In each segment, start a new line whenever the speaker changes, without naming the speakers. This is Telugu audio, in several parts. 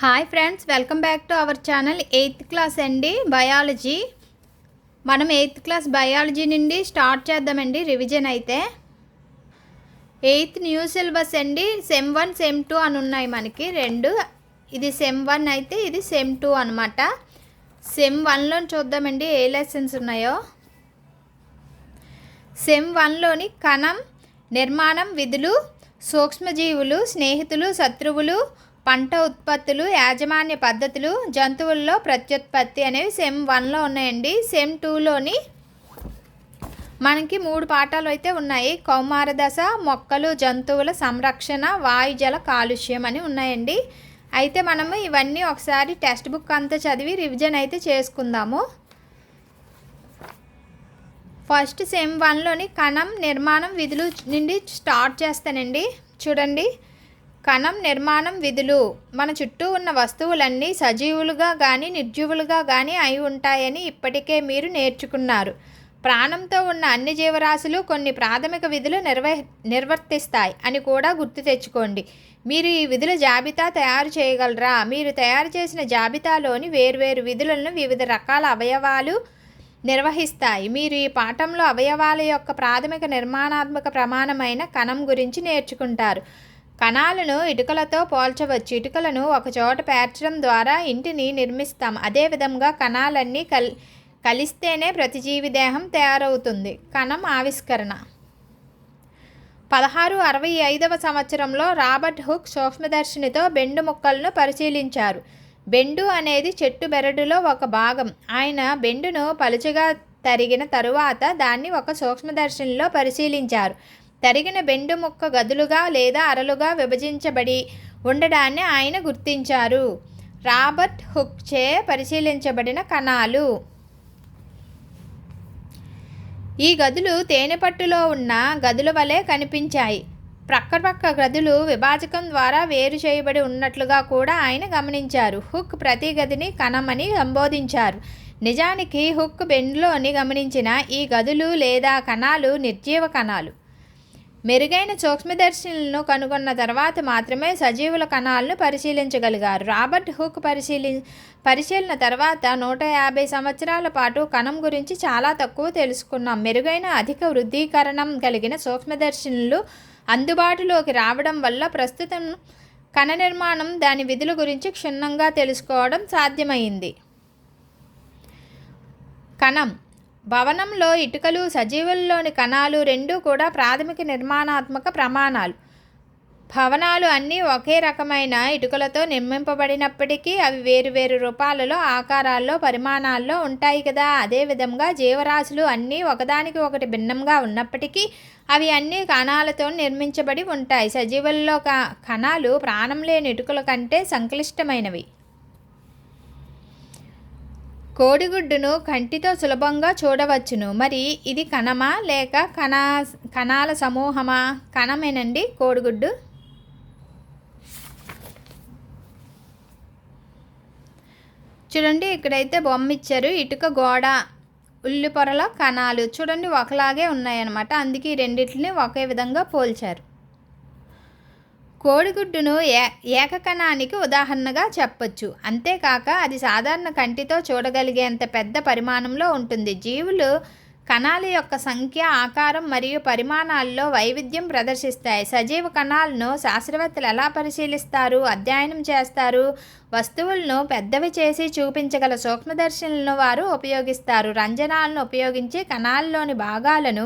Hi friends, welcome back to our channel. 8th class అండి, బయాలజీ. మనం 8th క్లాస్ బయాలజీ నుండి స్టార్ట్ చేద్దామండి రివిజన్. అయితే 8th న్యూ సిలబస్ అండి. సెమ్ 1 సెమ్ 2 అని ఉన్నాయి మనకి రెండు. ఇది సెమ్ 1 అయితే ఇది సెమ్ 2 అనమాట. సెమ్ 1లో చూద్దామండి ఏ లెసన్స్ ఉన్నాయో. సెమ్ 1లోని కణం, నిర్మాణం, విధులు, సూక్ష్మజీవులు, స్నేహితులు, శత్రువులు, పంట ఉత్పత్తులు, యాజమాన్య పద్ధతులు, జంతువుల్లో ప్రత్యుత్పత్తి అనేవి సెమ్ 1లో ఉన్నాయండి. సెమ్ 2లోని మనకి 3 పాఠాలు అయితే ఉన్నాయి. కౌమార దశ, మొక్కలు, జంతువుల సంరక్షణ, వాయుజల కాలుష్యం అని ఉన్నాయండి. అయితే మనము ఇవన్నీ ఒకసారి టెక్స్ట్ బుక్ అంతా చదివి రివిజన్ అయితే చేసుకుందాము. ఫస్ట్ సెమ్ 1లోని కణం, నిర్మాణం, విధులు నుండి స్టార్ట్ చేస్తానండి. చూడండి, కణం, నిర్మాణం, విధులు. మన చుట్టూ ఉన్న వస్తువులన్నీ సజీవులుగా కానీ నిర్జీవులుగా కానీ అయి ఉంటాయని ఇప్పటికే మీరు నేర్చుకున్నారు. ప్రాణంతో ఉన్న అన్ని జీవరాశులు కొన్ని ప్రాథమిక విధులు నిర్వర్తిస్తాయి అని కూడా గుర్తు తెచ్చుకోండి. మీరు ఈ విధుల జాబితా తయారు చేయగలరా? మీరు తయారు చేసిన జాబితాలోని వేర్వేరు విధులను వివిధ రకాల అవయవాలు నిర్వహిస్తాయి. మీరు ఈ పాఠంలో అవయవాల యొక్క ప్రాథమిక నిర్మాణాత్మక ప్రమాణమైన కణం గురించి నేర్చుకుంటారు. కణాలను ఇటుకలతో పోల్చవచ్చు. ఇటుకలను ఒకచోట పేర్చడం ద్వారా ఇంటిని నిర్మిస్తాం. అదేవిధంగా కణాలన్నీ కలిస్తేనే ప్రతిజీవి దేహం తయారవుతుంది. కణం ఆవిష్కరణ 1665వ సంవత్సరంలో రాబర్ట్ హుక్ సూక్ష్మదర్శినితో బెండు ముక్కలను పరిశీలించారు. బెండు అనేది చెట్టు బెరడులో ఒక భాగం. ఆయన బెండును పలుచగా తరిగిన తరువాత దాన్ని ఒక సూక్ష్మదర్శినిలో పరిశీలించారు. తరిగిన బెండు ముక్క గదులుగా లేదా అరలుగా విభజించబడి ఉండడాన్ని ఆయన గుర్తించారు. రాబర్ట్ హుక్చే పరిశీలించబడిన కణాలు. ఈ గదులు తేనెపట్టులో ఉన్న గదుల వలె కనిపించాయి. ప్రక్క గదులు విభాజకం ద్వారా వేరు చేయబడి ఉన్నట్లుగా కూడా ఆయన గమనించారు. హుక్ ప్రతి గదిని కణమని సంబోధించారు. నిజానికి హుక్ బెండులోని గమనించిన ఈ గదులు లేదా కణాలు నిర్జీవ కణాలు. మెరుగైన సూక్ష్మదర్శినులను కనుగొన్న తర్వాత మాత్రమే సజీవుల కణాలను పరిశీలించగలిగారు. రాబర్ట్ హుక్ పరిశీలన తర్వాత 150 సంవత్సరాల పాటు కణం గురించి చాలా తక్కువ తెలుసుకున్నాం. మెరుగైన అధిక వృద్ధీకరణం కలిగిన సూక్ష్మదర్శినులు అందుబాటులోకి రావడం వల్ల ప్రస్తుతం కణ నిర్మాణం, దాని విధుల గురించి క్షుణ్ణంగా తెలుసుకోవడం సాధ్యమైంది. కణం భవనంలో ఇటుకలు, సజీవుల్లోని కణాలు రెండూ కూడా ప్రాథమిక నిర్మాణాత్మక ప్రమాణాలు. భవనాలు అన్నీ ఒకే రకమైన ఇటుకలతో నిర్మింపబడినప్పటికీ అవి వేరువేరు రూపాలలో, ఆకారాల్లో, పరిమాణాల్లో ఉంటాయి కదా. అదేవిధంగా జీవరాశులు అన్నీ ఒకదానికి ఒకటి భిన్నంగా ఉన్నప్పటికీ అవి అన్ని కణాలతో నిర్మించబడి ఉంటాయి. సజీవుల్లో కణాలు ప్రాణం లేని ఇటుకల కంటే సంక్లిష్టమైనవి. కోడిగుడ్డును కంటితో సులభంగా చూడవచ్చును. మరి ఇది కణమా లేక కణాల సమూహమా? కణమేనండి కోడిగుడ్డు. చూడండి, ఇక్కడైతే బొమ్మ ఇచ్చారు. ఇటుక గోడ, ఉల్లి పొరల కణాలు చూడండి ఒకలాగే ఉన్నాయన్నమాట. అందుకే ఈ రెండింటిని ఒకే విధంగా పోల్చారు. కోడిగుడ్డును ఏకకణానికి ఉదాహరణగా చెప్పొచ్చు. అంతేకాక అది సాధారణ కంటితో చూడగలిగేంత పెద్ద పరిమాణంలో ఉంటుంది. జీవులు కణాల యొక్క సంఖ్య, ఆకారం మరియు పరిమాణాల్లో వైవిధ్యం ప్రదర్శిస్తాయి. సజీవ కణాలను శాస్త్రవేత్తలు ఎలా పరిశీలిస్తారు, అధ్యయనం చేస్తారు? వస్తువులను పెద్దవి చేసి చూపించగల సూక్ష్మదర్శినులను వారు ఉపయోగిస్తారు. రంజనాలను ఉపయోగించి కణాల్లోని భాగాలను,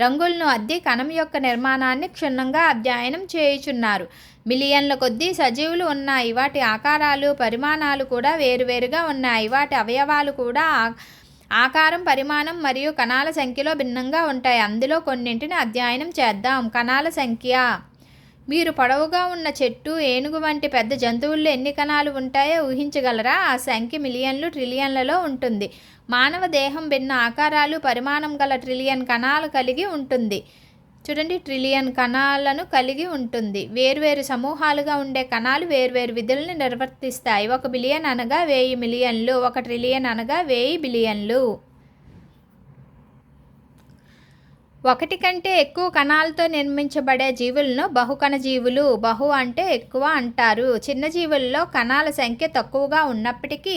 రంగులను అద్ది కణం యొక్క నిర్మాణాన్ని క్షుణ్ణంగా అధ్యయనం చేయుచున్నారు. మిలియన్ల కొద్దీ సజీవులు ఉన్నాయి. వాటి ఆకారాలు, పరిమాణాలు కూడా వేరువేరుగా ఉన్నాయి. వాటి అవయవాలు కూడా ఆకారం, పరిమాణం మరియు కణాల సంఖ్యలో భిన్నంగా ఉంటాయి. అందులో కొన్నింటిని అధ్యయనం చేద్దాం. కణాల సంఖ్య. మీరు పొడవుగా ఉన్న చెట్టు, ఏనుగు వంటి పెద్ద జంతువుల్లో ఎన్ని కణాలు ఉంటాయో ఊహించగలరా? ఆ సంఖ్య మిలియన్లు, ట్రిలియన్లలో ఉంటుంది. మానవ దేహం భిన్న ఆకారాలు, పరిమాణం గల ట్రిలియన్ కణాలు కలిగి ఉంటుంది. చూడండి, ట్రిలియన్ కణాలను కలిగి ఉంటుంది. వేర్వేరు సమూహాలుగా ఉండే కణాలు వేర్వేరు విధులను నిర్వర్తిస్తాయి. 1 బిలియన్ అనగా 1000 మిలియన్లు, 1 ట్రిలియన్ అనగా 1000 బిలియన్లు. ఒకటి కంటే ఎక్కువ కణాలతో నిర్మించబడే జీవులను బహుకణ జీవులు, బహు అంటే ఎక్కువ అంటారు. చిన్న జీవుల్లో కణాల సంఖ్య తక్కువగా ఉన్నప్పటికీ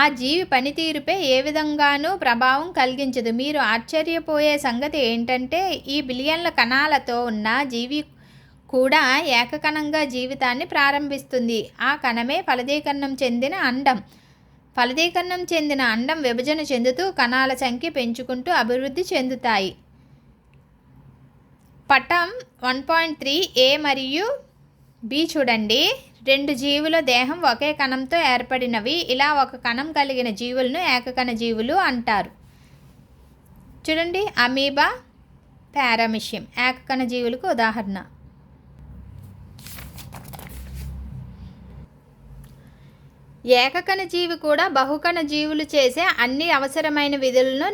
ఆ జీవి పనితీరుపై ఏ విధంగానూ ప్రభావం కలిగించదు. మీరు ఆశ్చర్యపోయే సంగతి ఏంటంటే ఈ బిలియన్ల కణాలతో ఉన్న జీవి కూడా ఏకకణంగా జీవితాన్ని ప్రారంభిస్తుంది. ఆ కణమే ఫలదీకరణం చెందిన అండం. ఫలదీకరణం చెందిన అండం విభజన చెందుతూ కణాల సంఖ్య పెంచుకుంటూ అభివృద్ధి చెందుతాయి. పటం 1.3 A మరియు B చూడండి. 2 జీవుల దేహం ఒకే కణంతో ఏర్పడినవి. ఇలా ఒక కణం కలిగిన జీవులను ఏకకణ జీవులు అంటారు. చూడండి, అమీబా, పారామిషియం ఏకకణ జీవులకు ఉదాహరణ. ఏకకణ జీవి కూడా బహుకణ జీవులు చేసే అన్ని అవసరమైన విధులను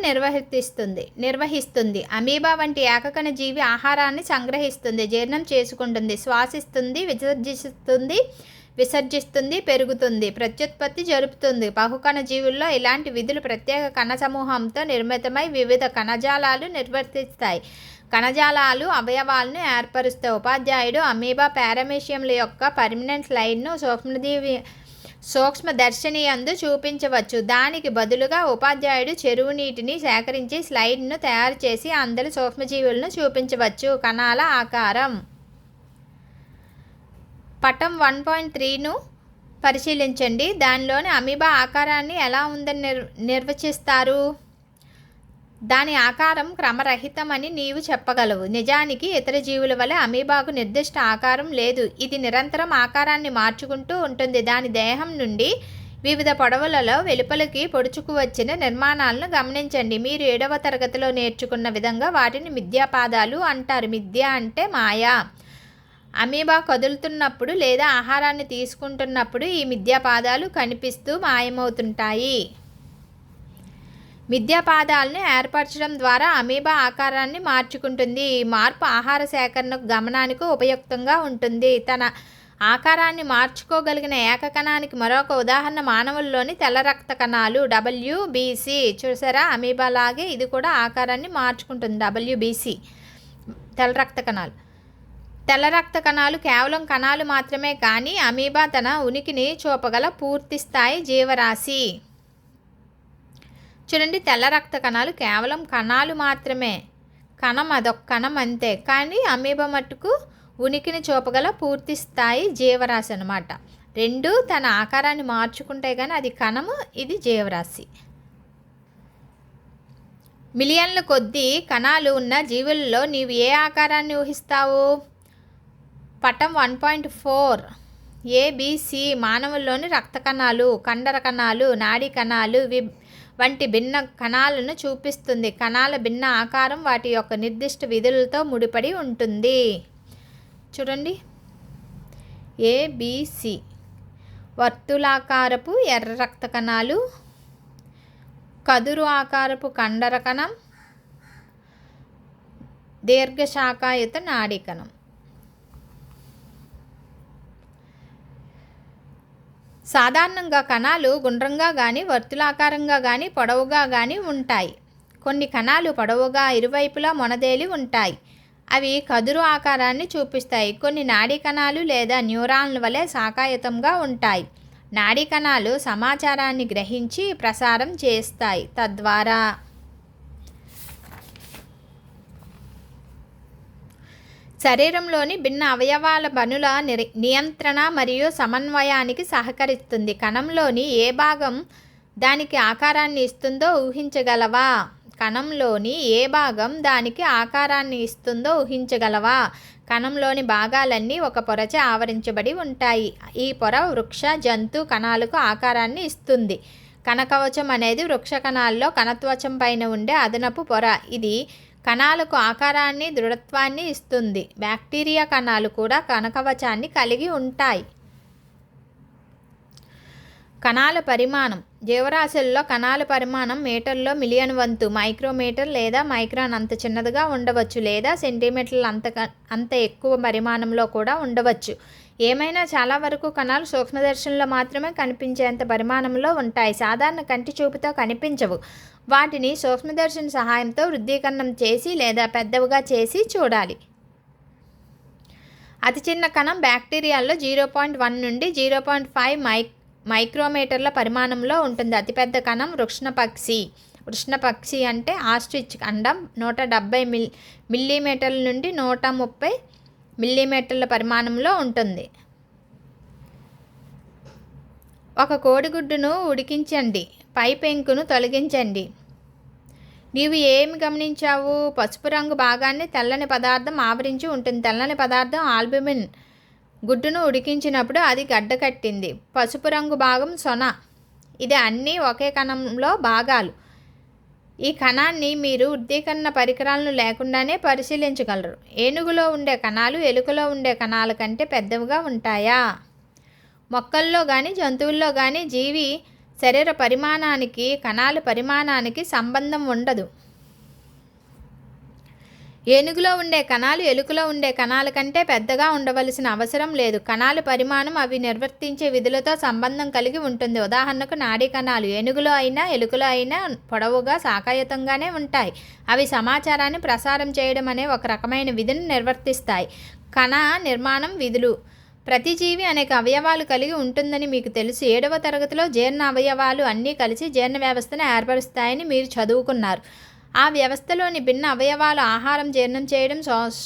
నిర్వహిస్తుంది. అమీబా వంటి ఏకకణ జీవి ఆహారాన్ని సంగ్రహిస్తుంది, జీర్ణం చేసుకుంటుంది, శ్వాసిస్తుంది, విసర్జిస్తుంది, పెరుగుతుంది, ప్రత్యుత్పత్తి జరుపుతుంది. బహుకణ జీవుల్లో ఇలాంటి విధులు ప్రత్యేక కణ సమూహంతో నిర్మితమై వివిధ కణజాలాలు నిర్వర్తిస్తాయి. కణజాలాలు అవయవాలను ఏర్పరుస్తాయి. ఉపాధ్యాయుడు అమీబా, పారామిషియంల యొక్క పర్మనెంట్ లైన్ను సూక్ష్మదర్శిని యందు చూపించవచ్చు. దానికి బదులుగా ఉపాధ్యాయుడు చెరువు నీటిని సేకరించి స్లైడ్ను తయారు చేసి అందులో సూక్ష్మజీవులను చూపించవచ్చు. కణాల ఆకారం. పటం 1.3ను పరిశీలించండి. దానిలోని అమీబా ఆకారాన్ని ఎలా ఉందని నిర్వచిస్తారు? దాని ఆకారం క్రమరహితమని నీవు చెప్పగలవు. నిజానికి ఇతర జీవుల వలె అమీబాకు నిర్దిష్ట ఆకారం లేదు. ఇది నిరంతరం ఆకారాన్ని మార్చుకుంటూ ఉంటుంది. దాని దేహం నుండి వివిధ పొడవులలో వెలుపలికి పొడుచుకు వచ్చిన నిర్మాణాలను గమనించండి. మీరు 7వ తరగతిలో నేర్చుకున్న విధంగా వాటిని మిథ్యాపాదాలు అంటారు. మిథ్య అంటే మాయా. అమీబా కదులుతున్నప్పుడు లేదా ఆహారాన్ని తీసుకుంటున్నప్పుడు ఈ మిథ్యాపాదాలు కనిపిస్తూ మాయమవుతుంటాయి. మిథ్యాపాదాలను ఏర్పరచడం ద్వారా అమీబా ఆకారాన్ని మార్చుకుంటుంది. ఈ మార్పు ఆహార సేకరణకు గమనానికి ఉపయుక్తంగా ఉంటుంది. తన ఆకారాన్ని మార్చుకోగలిగిన ఏకకణానికి మరొక ఉదాహరణ మానవుల్లోని తెల్ల రక్త కణాలు, WBC. చూసారా, అమీబాలాగే ఇది కూడా ఆకారాన్ని మార్చుకుంటుంది. WBC తెల్ల రక్త కణాలు. తెల్ల రక్త కణాలు కేవలం కణాలు మాత్రమే కానీ అమీబా తన ఉనికిని చూపగల పూర్తి స్థాయి జీవరాశి. చూడండి, తెల్ల రక్త కణాలు కేవలం కణాలు మాత్రమే. కణం అదొక కణం అంతే. కానీ అమీబా మట్టుకు ఉనికిని చూపగల పూర్తి స్థాయి జీవరాశి అన్నమాట. రెండు తన ఆకారాన్ని మార్చుకుంటే కానీ అది కణము, ఇది జీవరాశి. మిలియన్ల కొద్దీ కణాలు ఉన్న జీవుల్లో నీవు ఏ ఆకారాన్ని ఊహిస్తావు? పటం 1.4 ABC మానవుల్లోని రక్త కణాలు, కండర కణాలు, నాడీ కణాలు వంటి భిన్న కణాలను చూపిస్తుంది. కణాల భిన్న ఆకారం వాటి యొక్క నిర్దిష్ట విధులతో ముడిపడి ఉంటుంది. చూడండి, ABC వర్తులాకారపు ఎర్ర రక్త కణాలు, కదురు ఆకారపు కండర కణం, దీర్ఘశాఖాయుత నాడీ కణం. సాధారణంగా కణాలు గుండ్రంగా కానీ వర్తులాకారంగా కానీ పొడవుగా కానీ ఉంటాయి. కొన్ని కణాలు పొడవుగా ఇరువైపులా మొనదేలి ఉంటాయి. అవి కదురు ఆకారాన్ని చూపిస్తాయి. కొన్ని నాడీ కణాలు లేదా న్యూరాన్ల వలె శాఖాయుతంగా ఉంటాయి. నాడీ కణాలు సమాచారాన్ని గ్రహించి ప్రసారం చేస్తాయి. తద్వారా శరీరంలోని భిన్న అవయవాల పనుల నియంత్రణ మరియు సమన్వయానికి సహకరిస్తుంది. కణంలోని ఏ భాగం దానికి ఆకారాన్ని ఇస్తుందో ఊహించగలవా? కణంలోని ఏ భాగం దానికి ఆకారాన్ని ఇస్తుందో ఊహించగలవా? కణంలోని భాగాలన్నీ ఒక పొరచే ఆవరించబడి ఉంటాయి. ఈ పొర వృక్ష, జంతు కణాలకు ఆకారాన్ని ఇస్తుంది. కణకవచం అనేది వృక్ష కణాల్లో కణత్వచం పైన ఉండే అదనపు పొర. ఇది కణాలకు ఆకారాన్ని, దృఢత్వాన్ని ఇస్తుంది. బ్యాక్టీరియా కణాలు కూడా కణకవచాన్ని కలిగి ఉంటాయి. కణాల పరిమాణం. జీవరాశుల్లో కణాల పరిమాణం మీటర్లో మిలియన్ వంతు, మైక్రోమీటర్ లేదా మైక్రాన్ అంత చిన్నదిగా ఉండవచ్చు, లేదా సెంటీమీటర్ల అంత ఎక్కువ పరిమాణంలో కూడా ఉండవచ్చు. ఏమైనా చాలా వరకు కణాలు సూక్ష్మదర్శనంలో మాత్రమే కనిపించేంత పరిమాణంలో ఉంటాయి. సాధారణ కంటి చూపుతో కనిపించవు. వాటిని సూక్ష్మదర్శన సహాయంతో వృద్ధీకరణం చేసి లేదా పెద్దవిగా చేసి చూడాలి. అతి చిన్న కణం బ్యాక్టీరియాల్లో 0.1 నుండి 0.5 మైక్రోమీటర్ల పరిమాణంలో ఉంటుంది. అతిపెద్ద కణం వృషణపక్షి అంటే ఆస్ట్రిచ్ అండం 170 మిల్లీమీటర్ల నుండి 130 మిల్లీమీటర్ల పరిమాణంలో ఉంటుంది. ఒక కోడిగుడ్డును ఉడికించండి, పై పెంకును తొలగించండి. నీవు ఏమి గమనించావు? పసుపు రంగు భాగాన్ని తెల్లని పదార్థం ఆవరించి ఉంటుంది. తెల్లని పదార్థం ఆల్బుమిన్. గుడ్డును ఉడికించినప్పుడు అది గడ్డకట్టింది. పసుపు రంగు భాగం సొన. ఇది అన్నీ ఒకే కణంలో భాగాలు. ఈ కణాన్ని మీరు వృద్ధీకరణ పరికరాలను లేకుండానే పరిశీలించగలరు. ఏనుగులో ఉండే కణాలు ఎలుకలో ఉండే కణాల కంటే పెద్దవిగా ఉంటాయా? మొక్కల్లో కానీ జంతువుల్లో కానీ జీవి శరీర పరిమాణానికి కణాల పరిమాణానికి సంబంధం ఉండదు. ఏనుగులో ఉండే కణాలు ఎలుకలో ఉండే కణాల కంటే పెద్దగా ఉండవలసిన అవసరం లేదు. కణాల పరిమాణం అవి నిర్వర్తించే విధులతో సంబంధం కలిగి ఉంటుంది. ఉదాహరణకు నాడీ కణాలు ఏనుగులో అయినా ఎలుకలో అయినా పొడవుగా శాఖాయుతంగానే ఉంటాయి. అవి సమాచారాన్ని ప్రసారం చేయడం అనే ఒక రకమైన విధిని నిర్వర్తిస్తాయి. కణ నిర్మాణం విధులు. ప్రతి జీవి అనేక అవయవాలు కలిగి ఉంటుందని మీకు తెలుసు. 7వ తరగతిలో జీర్ణ అవయవాలు అన్నీ కలిసి జీర్ణ వ్యవస్థను ఏర్పరుస్తాయని మీరు చదువుకున్నారు. ఆ వ్యవస్థలోని భిన్న అవయవాలు ఆహారం జీర్ణం చేయడం,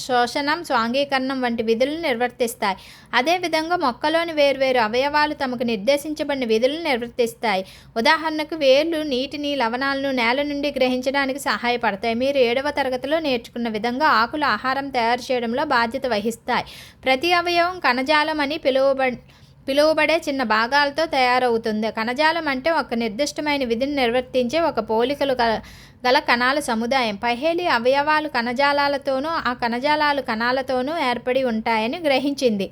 శోషణం, స్వాంగీకరణం వంటి విధులను నిర్వర్తిస్తాయి. అదేవిధంగా మొక్కలోని వేర్వేరు అవయవాలు తమకు నిర్దేశించబడిన విధులను నిర్వర్తిస్తాయి. ఉదాహరణకు వేర్లు నీటిని, లవణాలను నేల నుండి గ్రహించడానికి సహాయపడతాయి. మీరు 7వ తరగతిలో నేర్చుకున్న విధంగా ఆకులు ఆహారం తయారు చేయడంలో బాధ్యత వహిస్తాయి. ప్రతి అవయవం కణజాలం అని పిలువబడే చిన్న భాగాలతో తయారవుతుంది. కణజాలం అంటే ఒక నిర్దిష్టమైన విధిని నిర్వర్తించే ఒక పోలికలు గల కణాల సముదాయం. పైహేలి అవయవాలు కణజాలాలతోనూ ఆ కణజాలాలు కణాలతోనూ ఏర్పడి ఉంటాయని గ్రహించింది.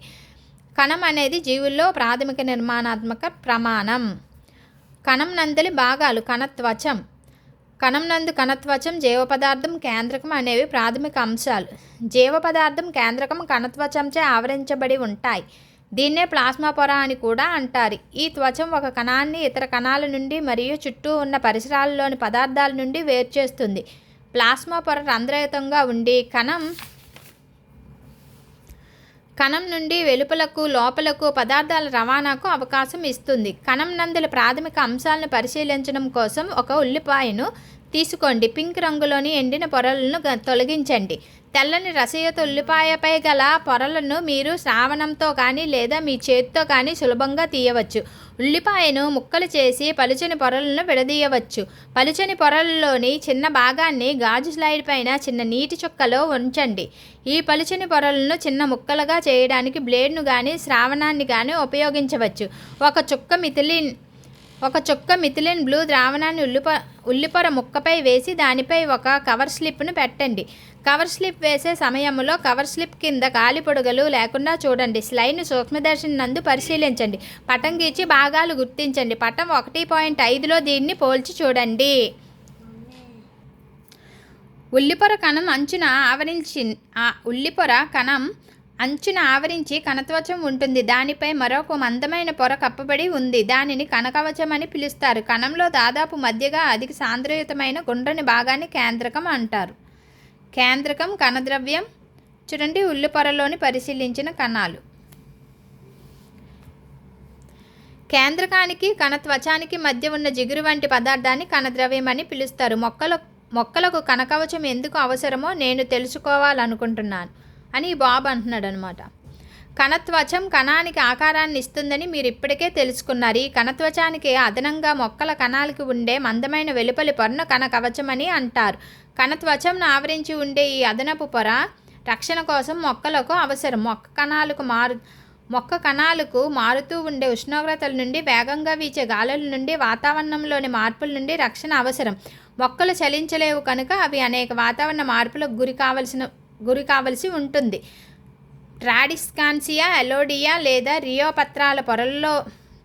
కణం అనేది జీవుల్లో ప్రాథమిక నిర్మాణాత్మక ప్రమాణం. కణం నందలి భాగాలు. కణత్వచం. కణం నందు కణత్వచం, జీవపదార్థం, కేంద్రకం అనేవి ప్రాథమిక అంశాలు. జీవపదార్థం, కేంద్రకం కణత్వచంచే ఆవరించబడి ఉంటాయి. దీన్నే ప్లాస్మా పొర అని కూడా అంటారు. ఈ త్వచం ఒక కణాన్ని ఇతర కణాల నుండి మరియు చుట్టూ ఉన్న పరిసరాల్లోని పదార్థాల నుండి వేరుచేస్తుంది. ప్లాస్మా పొర రంధ్రయుతంగా ఉండి కణం నుండి వెలుపలకు లోపలకు పదార్థాల రవాణాకు అవకాశం ఇస్తుంది. కణం నందుల ప్రాథమిక అంశాలను పరిశీలించడం కోసం ఒక ఉల్లిపాయను తీసుకోండి. పింక్ రంగులోని ఎండిన పొరలను తొలగించండి. తెల్లని రసయుత ఉల్లిపాయపై గల పొరలను మీరు శ్రావణంతో కానీ లేదా మీ చేతితో కానీ సులభంగా తీయవచ్చు. ఉల్లిపాయను ముక్కలు చేసి పలుచని పొరలను విడదీయవచ్చు. పలుచని పొరలలోని చిన్న భాగాన్ని గాజు స్లైడ్ పైన చిన్న నీటి చుక్కలో ఉంచండి. ఈ పలుచని పొరలను చిన్న ముక్కలుగా చేయడానికి బ్లేడ్ను కానీ శ్రావణాన్ని కానీ ఉపయోగించవచ్చు. ఒక చుక్క మిథిలిన్ బ్లూ ద్రావణాన్ని ఉల్లిపొర ముక్కపై వేసి దానిపై ఒక కవర్ స్లిప్ను పెట్టండి. కవర్ స్లిప్ వేసే సమయంలో కవర్ స్లిప్ కింద గాలి పొడుగలు లేకుండా చూడండి. స్లైడ్ను సూక్ష్మదర్శిని నందు పరిశీలించండి. పటం గీచి భాగాలు గుర్తించండి. పటం 1.5లో దీన్ని పోల్చి చూడండి. ఉల్లిపొర కణం అంచున ఆవరించి కణత్వచం ఉంటుంది. దానిపై మరొక మందమైన పొర కప్పబడి ఉంది. దానిని కణకవచం అని పిలుస్తారు. కణంలో దాదాపు మధ్యగా అధిక సాంద్రయుతమైన గుండ్రని భాగాన్ని కేంద్రకం అంటారు. కేంద్రకం కణద్రవ్యం. చూడండి, ఉల్లిపొరలోని పరిశీలించిన కణాలు. కేంద్రకానికి కణత్వచానికి మధ్య ఉన్న జిగురు వంటి పదార్థాన్ని కణద్రవ్యం అని పిలుస్తారు. మొక్కలకు కణకవచం ఎందుకు అవసరమో నేను తెలుసుకోవాలనుకుంటున్నాను అని బాబు అంటున్నాడు అనమాట. కణత్వచం కణానికి ఆకారాన్ని ఇస్తుందని మీరు ఇప్పటికే తెలుసుకున్నారు. ఈ కణత్వచానికి అదనంగా మొక్కల కణాలకి ఉండే మందమైన వెలుపలి పొరను కణకవచం అని అంటారు. కణత్వచంను ఆవరించి ఉండే ఈ అదనపు పొర రక్షణ కోసం మొక్కలకు అవసరం. మొక్క కణాలకు మారుతూ ఉండే ఉష్ణోగ్రతల నుండి, వేగంగా వీచే గాలుల నుండి, వాతావరణంలోని మార్పుల నుండి రక్షణ అవసరం. మొక్కలు చలించలేవు కనుక అవి అనేక వాతావరణ మార్పులకు గురి కావలసి ఉంటుంది. ట్రాడిస్కాన్సియా, ఎలోడియా లేదా రియోపత్రాల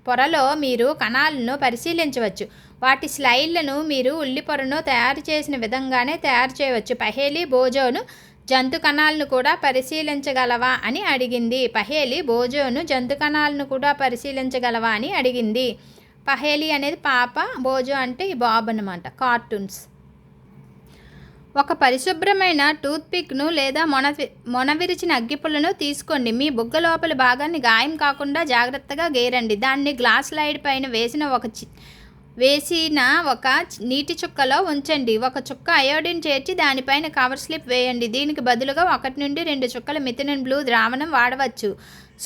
పొరలో మీరు కణాలను పరిశీలించవచ్చు. వాటి స్లైడ్లను మీరు ఉల్లిపొరను తయారు చేసిన విధంగానే తయారు చేయవచ్చు. పహేలి బోజోను జంతు కణాలను కూడా పరిశీలించగలవా అని అడిగింది. పహేలి బోజోను జంతు కణాలను కూడా పరిశీలించగలవా అని అడిగింది. పహేలి అనేది పాప, బోజో అంటే ఈ బాబు అనమాట. కార్టూన్స్. ఒక పరిశుభ్రమైన టూత్పిక్ను లేదా మొనవిరిచిన అగ్గిపుల్లను తీసుకోండి. మీ బుగ్గ లోపలి భాగాన్ని గాయం కాకుండా జాగ్రత్తగా గీరండి. దాన్ని గ్లాస్ స్లైడ్ పైన వేసిన ఒక నీటి చుక్కలో ఉంచండి. ఒక చుక్క అయోడిన్ చేర్చి దానిపైన కవర్ స్లిప్ వేయండి. దీనికి బదులుగా 1 నుండి 2 చుక్కల మిథిలిన్ బ్లూ ద్రావణం వాడవచ్చు.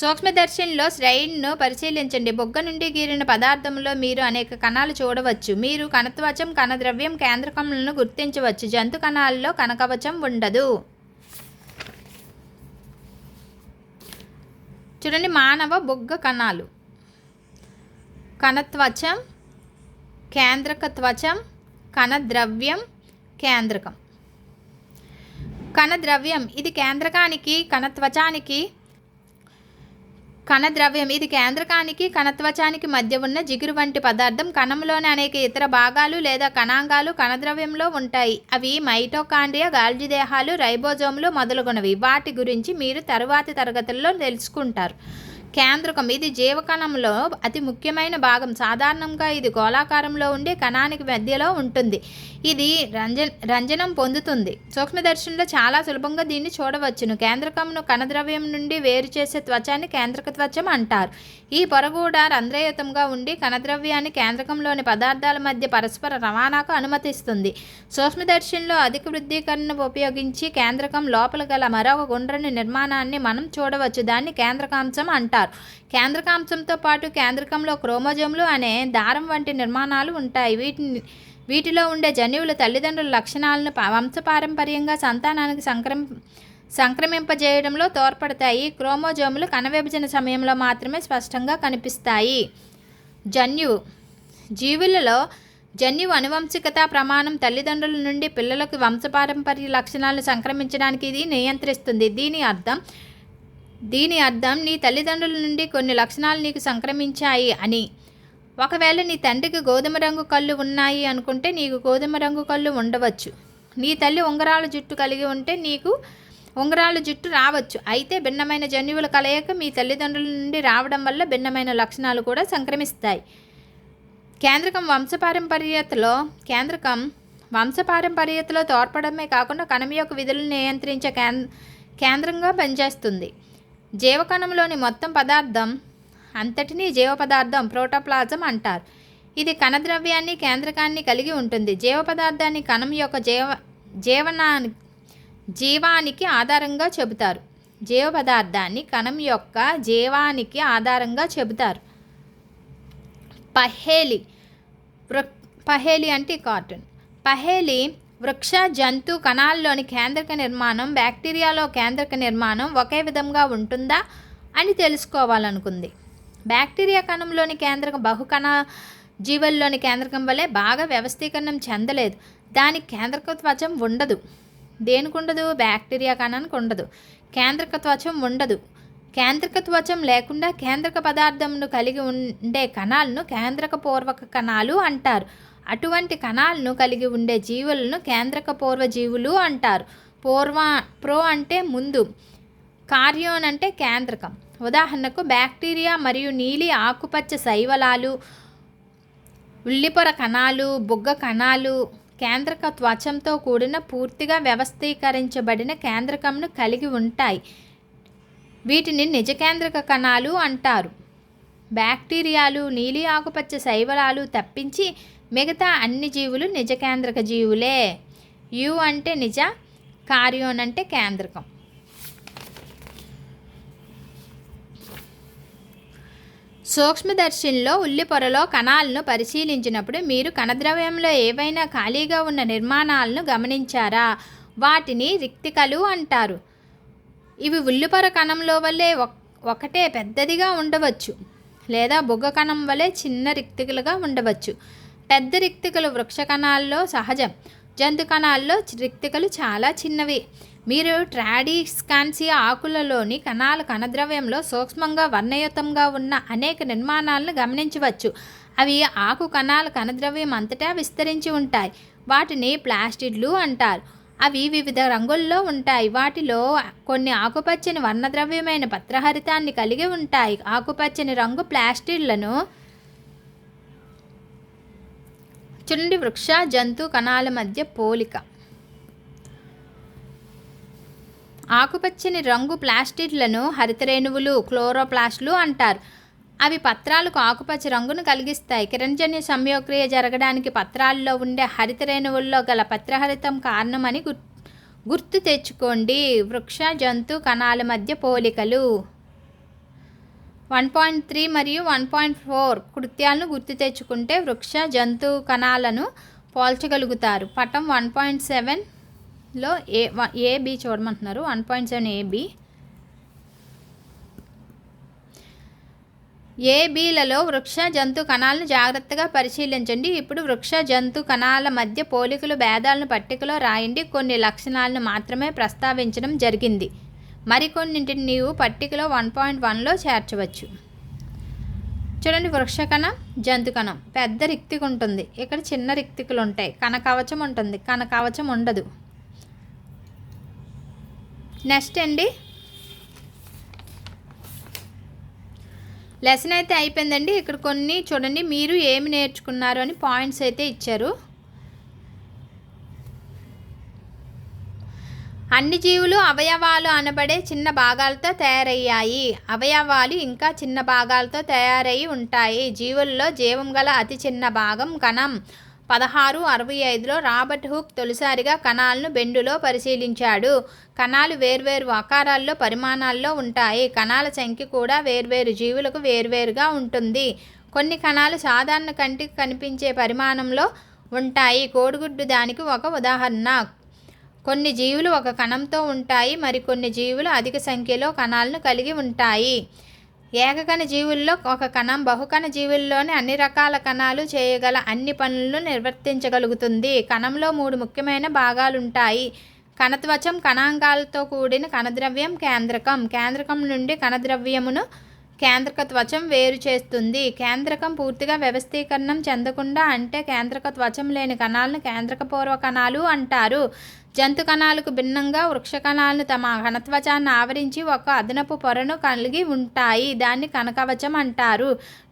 సూక్ష్మదర్శినిలో స్లైడ్ను పరిశీలించండి. బుగ్గ నుండి గీరిన పదార్థంలో మీరు అనేక కణాలు చూడవచ్చు. మీరు కణత్వచం, కణద్రవ్యం, కేంద్రకములను గుర్తించవచ్చు. జంతు కణాలలో కణకవచం ఉండదు. చూడండి, మానవ బుగ్గ కణాలు: కణత్వచం, కేంద్రకత్వచం, కణద్రవ్యం, కేంద్రకం. కణద్రవ్యం ఇది కేంద్రకానికి, కణద్రవ్యం ఇది కేంద్రకానికి కణత్వచానికి మధ్య ఉన్న జిగురు వంటి పదార్థం. కణంలోని అనేక ఇతర భాగాలు లేదా కణాంగాలు కణద్రవ్యంలో ఉంటాయి. అవి మైటోకాండ్రియా, గాల్జీ దేహాలు, రైబోజోములు మొదలగునవి. వాటి గురించి మీరు తరువాతి తరగతుల్లో తెలుసుకుంటారు. కేంద్రకం ఇది జీవకణంలో అతి ముఖ్యమైన భాగం. సాధారణంగా ఇది గోళాకారంలో ఉండే కణానికి మధ్యలో ఉంటుంది. ఇది రంజనం పొందుతుంది. సూక్ష్మదర్శినిలో చాలా సులభంగా దీన్ని చూడవచ్చును. కేంద్రకంను కణద్రవ్యం నుండి వేరు చేసే త్వచాన్ని కేంద్రక త్వచం అంటారు. ఈ పొర కూడా రంధ్రయుతంగా ఉండి కణద్రవ్యాన్ని కేంద్రకంలోని పదార్థాల మధ్య పరస్పర రవాణాకు అనుమతిస్తుంది. సూక్ష్మదర్శినిలో అధిక వృద్ధీకరణను ఉపయోగించి కేంద్రకం లోపల గల మరొక గుండ్రని నిర్మాణాన్ని మనం చూడవచ్చు. దాన్ని కేంద్రకాంశం అంటారు. కేంద్రకాంశంతో పాటు కేంద్రకంలో క్రోమోజోములు అనే దారం వంటి నిర్మాణాలు ఉంటాయి. వీటిలో ఉండే జన్యువులు తల్లిదండ్రుల లక్షణాలను వంశపారంపర్యంగా సంతానానికి సంక్రమింపజేయడంలో తోడ్పడతాయి. క్రోమోజోములు కణ విభజన సమయంలో మాత్రమే స్పష్టంగా కనిపిస్తాయి. జన్యువు జీవులలో జన్యువు అనువంశికత ప్రమాణం తల్లిదండ్రుల నుండి పిల్లలకు వంశపారంపర్య లక్షణాలను సంక్రమించడానికి ఇది నియంత్రిస్తుంది. దీని అర్థం నీ తల్లిదండ్రుల నుండి కొన్ని లక్షణాలు నీకు సంక్రమించాయి అని. ఒకవేళ నీ తండ్రికి గోధుమ రంగు కళ్ళు ఉన్నాయి అనుకుంటే నీకు గోధుమ రంగు కళ్ళు ఉండవచ్చు. నీ తల్లి ఉంగరాల జుట్టు కలిగి ఉంటే నీకు ఉంగరాల జుట్టు రావచ్చు. అయితే భిన్నమైన జన్యువుల కలయిక మీ తల్లిదండ్రుల నుండి రావడం వల్ల భిన్నమైన లక్షణాలు కూడా సంక్రమిస్తాయి. కేంద్రకం వంశపారంపర్యతలో తోడ్పడమే కాకుండా కణం యొక్క విధులను నియంత్రించే కేంద్రంగా పనిచేస్తుంది. జీవకణంలోని మొత్తం పదార్థం అంతటినీ జీవ పదార్థం, ప్రోటోప్లాజం అంటారు. ఇది కణద్రవ్యాన్ని, కేంద్రకాన్ని కలిగి ఉంటుంది. జీవ పదార్థాన్ని కణం యొక్క జీవానికి ఆధారంగా చెబుతారు. జీవ పదార్థాన్ని కణం యొక్క జీవానికి ఆధారంగా చెబుతారు. పహేలి అంటే కార్టూన్. పహేలి వృక్ష, జంతు కణాల్లోని కేంద్రక నిర్మాణం, బ్యాక్టీరియాలో కేంద్రక నిర్మాణం ఒకే విధంగా ఉంటుందా అని తెలుసుకోవాలనుకుంది. బ్యాక్టీరియా కణంలోని కేంద్రకం బహుకణ జీవుల్లోని కేంద్రకం వలె బాగా వ్యవస్థీకరణం చెందలేదు. దానికి కేంద్రక త్వచం ఉండదు. దేనికి ఉండదు? బ్యాక్టీరియా కణానికి ఉండదు. కేంద్రక త్వచం ఉండదు. కేంద్రక త్వచం లేకుండా కేంద్రక పదార్థంను కలిగి ఉండే కణాలను కేంద్రక పూర్వక కణాలు అంటారు. అటువంటి కణాలను కలిగి ఉండే జీవులను కేంద్రక పూర్వ జీవులు అంటారు. ప్రో అంటే ముందు, కార్యోన్ అంటే కేంద్రకం. ఉదాహరణకు బ్యాక్టీరియా మరియు నీలి ఆకుపచ్చ శైవలాలు, ఉల్లిపొర కణాలు, బుగ్గ కణాలు కేంద్రక త్వచంతో కూడిన పూర్తిగా వ్యవస్థీకరించబడిన కేంద్రకంను కలిగి ఉంటాయి. వీటిని నిజకేంద్రక కణాలు అంటారు. బ్యాక్టీరియాలు, నీలి ఆకుపచ్చ శైవలాలు తప్పించి మిగతా అన్ని జీవులు నిజకేంద్రక జీవులే. యు అంటే నిజ, కార్యోన్ అంటే కేంద్రకం. సూక్ష్మదర్శినిలో ఉల్లిపొరలో కణాలను పరిశీలించినప్పుడు మీరు కణద్రవ్యంలో ఏవైనా ఖాళీగా ఉన్న నిర్మాణాలను గమనించారా? వాటిని రిక్తికలు అంటారు. ఇవి ఉల్లిపొర కణంలో వల్లే ఒకటే పెద్దదిగా ఉండవచ్చు, లేదా బుగ్గ కణం వలె చిన్న రిక్తికలుగా ఉండవచ్చు. పెద్ద రిక్తికలు వృక్ష కణాల్లో సహజం. జంతు కణాల్లో రిక్తికలు చాలా చిన్నవి. మీరు ట్రాడిస్కాన్సియా ఆకులలోని కణాల కణద్రవ్యంలో సూక్ష్మంగా వర్ణయుతంగా ఉన్న అనేక నిర్మాణాలను గమనించవచ్చు. అవి ఆకు కణాల కణద్రవ్యం అంతటా విస్తరించి ఉంటాయి. వాటిని ప్లాస్టిడ్లు అంటారు. అవి వివిధ రంగుల్లో ఉంటాయి. వాటిలో కొన్ని ఆకుపచ్చని వర్ణద్రవ్యమైన పత్రహరితాన్ని కలిగి ఉంటాయి. ఆకుపచ్చని రంగు ప్లాస్టిడ్లను చూడండి. వృక్ష జంతు కణాల మధ్య పోలిక. ఆకుపచ్చని రంగు ప్లాస్టిడ్లను హరితరేణువులు, క్లోరోప్లాస్ట్లు అంటారు. అవి పత్రాలకు ఆకుపచ్చ రంగును కలిగిస్తాయి. కిరణజన్య సంయోక్రియ జరగడానికి పత్రాల్లో ఉండే హరితరేణువుల్లో గల పత్రహరితం కారణమని గుర్తు తెచ్చుకోండి. వృక్ష జంతు కణాల మధ్య పోలికలు 1.3 మరియు 1.4 కృత్యాలను గుర్తు తెచ్చుకుంటే వృక్ష జంతు కణాలను పోల్చగలుగుతారు. పటం 1.7లో ఏబి చూడమంటున్నారు. 1.7 ఏబి. ఏబీలలో వృక్ష జంతు కణాలను జాగ్రత్తగా పరిశీలించండి. ఇప్పుడు వృక్ష జంతు కణాల మధ్య పోలికలు భేదాలను పట్టికలో రాయండి. కొన్ని లక్షణాలను మాత్రమే ప్రస్తావించడం జరిగింది. మరికొన్నింటిని నీవు పట్టికలో 1.1లో చేర్చవచ్చు. చూడండి. వృక్ష కణం, జంతు కణం పెద్ద రిక్తిక ఉంటుంది. ఇక్కడ చిన్న రిక్తికలు ఉంటాయి. కణకవచం ఉంటుంది, కణకవచం ఉండదు. నెక్స్ట్ అండి, లెసన్ అయితే అయిపోయిందండి. ఇక్కడ కొన్ని చూడండి, మీరు ఏమి నేర్చుకున్నారు అని పాయింట్స్ అయితే ఇచ్చారు. అన్ని జీవులు అవయవాలు అనబడే చిన్న భాగాలతో తయారయ్యాయి. అవయవాలు ఇంకా చిన్న భాగాలతో తయారై ఉంటాయి. జీవుల్లో జీవం గల అతి చిన్న భాగం కణం. 1665లో రాబర్ట్ హుక్ తొలిసారిగా కణాలను బెండులో పరిశీలించాడు. కణాలు వేర్వేరు ఆకారాల్లో, పరిమాణాల్లో ఉంటాయి. కణాల సంఖ్య కూడా వేర్వేరు జీవులకు వేర్వేరుగా ఉంటుంది. కొన్ని కణాలు సాధారణ కంటికి కనిపించే పరిమాణంలో ఉంటాయి. కోడిగుడ్డు దానికి ఒక ఉదాహరణ. కొన్ని జీవులు ఒక కణంతో ఉంటాయి, మరికొన్ని జీవులు అధిక సంఖ్యలో కణాలను కలిగి ఉంటాయి. ఏకకణ జీవుల్లో ఒక కణం బహుకణ జీవుల్లోని అన్ని రకాల కణాలు చేయగల అన్ని పనులను నిర్వర్తించగలుగుతుంది. కణంలో 3 ముఖ్యమైన భాగాలుంటాయి. కణత్వచం కణాంగాలతో కూడిన కణద్రవ్యం కేంద్రకం. కేంద్రకం నుండి కణద్రవ్యమును కేంద్రక త్వచం వేరు చేస్తుంది. కేంద్రకం పూర్తిగా వ్యవస్థీకరణం చెందకుండా అంటే కేంద్రక త్వచం లేని కణాలను కేంద్రక పూర్వ కణాలు అంటారు. జంతు కణాలకు భిన్నంగా వృక్ష కణాలను తమ కణత్వచాన్ని ఆవరించి ఒక అదనపు పొరను కలిగి ఉంటాయి. దాన్ని కణకవచం అంటారు.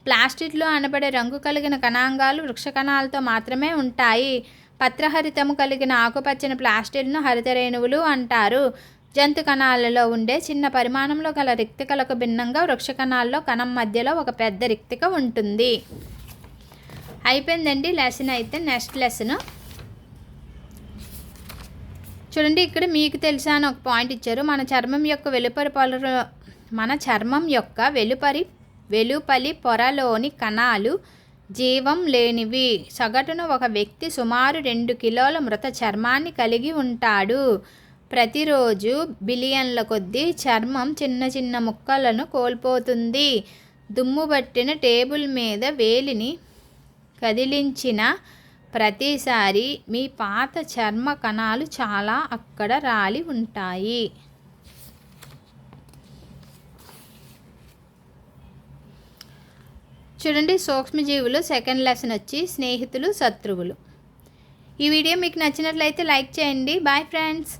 ప్లాస్టిడ్లు అనబడే రంగు కలిగిన కణాంగాలు వృక్ష కణాలతో మాత్రమే ఉంటాయి. పత్రహరితము కలిగిన ఆకుపచ్చని ప్లాస్టిడ్ను హరితరేణువులు అంటారు. జంతు కణాలలో ఉండే చిన్న పరిమాణంలో గల రిక్తికలకు భిన్నంగా వృక్ష కణాల్లో కణం మధ్యలో ఒక పెద్ద రిక్తిక ఉంటుంది. అయిపోయిందండి లెసన్ అయితే. నెక్స్ట్ లెసన్ చూడండి. ఇక్కడ మీకు తెలుసా అని ఒక పాయింట్ ఇచ్చారు. మన చర్మం యొక్క వెలుపలి పొరలోని కణాలు జీవం లేనివి. సగటున ఒక వ్యక్తి సుమారు 2 కిలోల మృత చర్మాన్ని కలిగి ఉంటాడు. ప్రతిరోజు బిలియన్ల కొద్దీ చర్మం చిన్న చిన్న ముక్కలను కోల్పోతుంది. దుమ్ము పట్టిన టేబుల్ మీద వేలిని కదిలించిన ప్రతిసారి మీ పాత చర్మ కణాలు చాలా అక్కడ రాలి ఉంటాయి. చూడండి. సూక్ష్మజీవులు సెకండ్ లెసన్ వచ్చి స్నేహితులు, శత్రువులు. ఈ వీడియో మీకు నచ్చినట్లయితే లైక్ చేయండి. Bye friends.